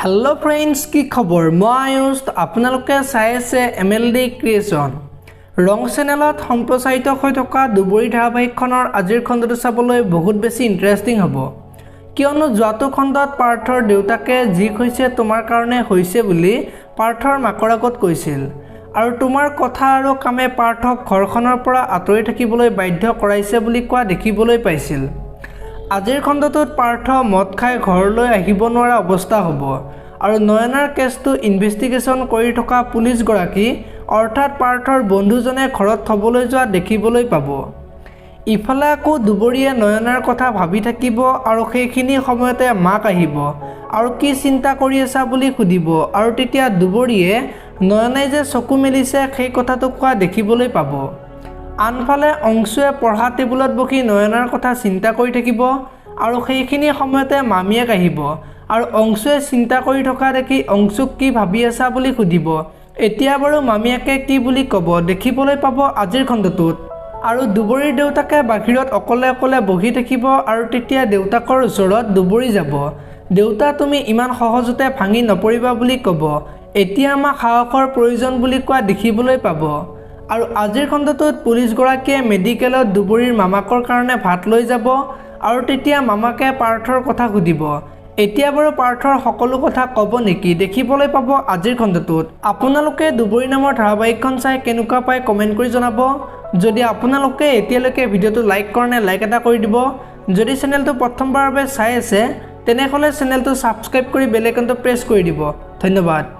Hello friends की खबर मैं आयुष आपनालोके चाই আছে MLD क्रिएशन रंग चेनेলত सम्प्रचारित হৈ থকা দুবৰি ধাৰাবাহিকখনৰ আজিৰ খণ্ডটো চাবলৈ বহুত বেছি ইন্টাৰেষ্টিং হ'ব কিয়নো যোৱাটো খণ্ডত পাৰ্থৰ দেউতাকে যি কৈছে তোমাৰ কাৰণে হৈছে বুলি পাৰ্থৰ মাকৰ আগত কৈছিল আৰু তোমাৰ কথা আৰু কামে পাৰ্থক ঘৰখনৰ পৰা আঁতৰি থাকিবলৈ বাধ্য কৰাইছে বুলি কোৱা দেখিবলৈ পাইছিল আজিৰ খণ্ডটোত পাৰ্থ মদ খাই ঘৰলৈ আহিব নোৱাৰা অৱস্থা হ'ব আৰু নয়নাৰ কেছটো ইনভেষ্টিগেশ্যন কৰি থকা পুলিচ গৰাকী অৰ্থাৎ পাৰ্থৰ বন্ধুজনে ঘৰত থবলৈ যোৱা দেখিবলৈ পাব ইফালে আকৌ দুবৰিয়ে নয়নাৰ কথা ভাবি থাকিব আৰু সেইখিনি সময়তে মাক আহিব আৰু কি চিন্তা কৰি আছা বুলি সুধিব আৰু তেতিয়া দুবৰিয়ে নয়নাই যে চকু মেলিছে সেই কথাটো কোৱা দেখিবলৈ পাব আনফালে অংশুৱে পঢ়া টেবুলত বহি নয়নাৰ কথা চিন্তা কৰি থাকিব আৰু সেইখিনি সময়তে মামিয়াক আহিব আৰু অংশুৱে চিন্তা কৰি থকা দেখি অংশুক কি ভাবি আছা বুলি সুধিব এতিয়া বাৰু মামিয়াকে কি বুলি ক'ব দেখিবলৈ পাব আজিৰ খণ্ডটোত আৰু দুবৰিৰ দেউতাকে বাহিৰত অকলে অকলে বহি থাকিব আৰু তেতিয়া দেউতাকৰ ওচৰত দুবৰি যাব দেউতা তুমি ইমান সহজতে ভাঙি নপৰিবা বুলি ক'ব এতিয়া আমাক সাহসৰ প্ৰয়োজন বুলি কোৱা দেখিবলৈ পাব আৰু আজিৰ খণ্ডটোত পুলিচ গৰাকীয়ে মেডিকেলত দুবৰিৰ মামাকৰ কাৰণে ভাত লৈ যাব আৰু তেতিয়া মামাকে পাৰ্থৰ কথা সুধিব এতিয়া বাৰু পাৰ্থৰ সকলো কথা ক'ব নেকি দেখিবলৈ পাব আজিৰ খণ্ডটোত আপোনালোকে দুবৰি নামৰ ধাৰাবাহিকখন চাই কেনেকুৱা পায় কমেন্ট কৰি জনাব যদি আপোনালোকে এতিয়ালৈকে ভিডিঅটো লাইক কৰা নাই লাইক এটা কৰি দিব যদি চেনেলটো প্ৰথমবাৰৰ বাবে চাই আছে তেনেহলে চেনেলটো সাবস্ক্ৰাইব কৰি বেল আইকনটো প্ৰেছ কৰি দিব ধন্যবাদ।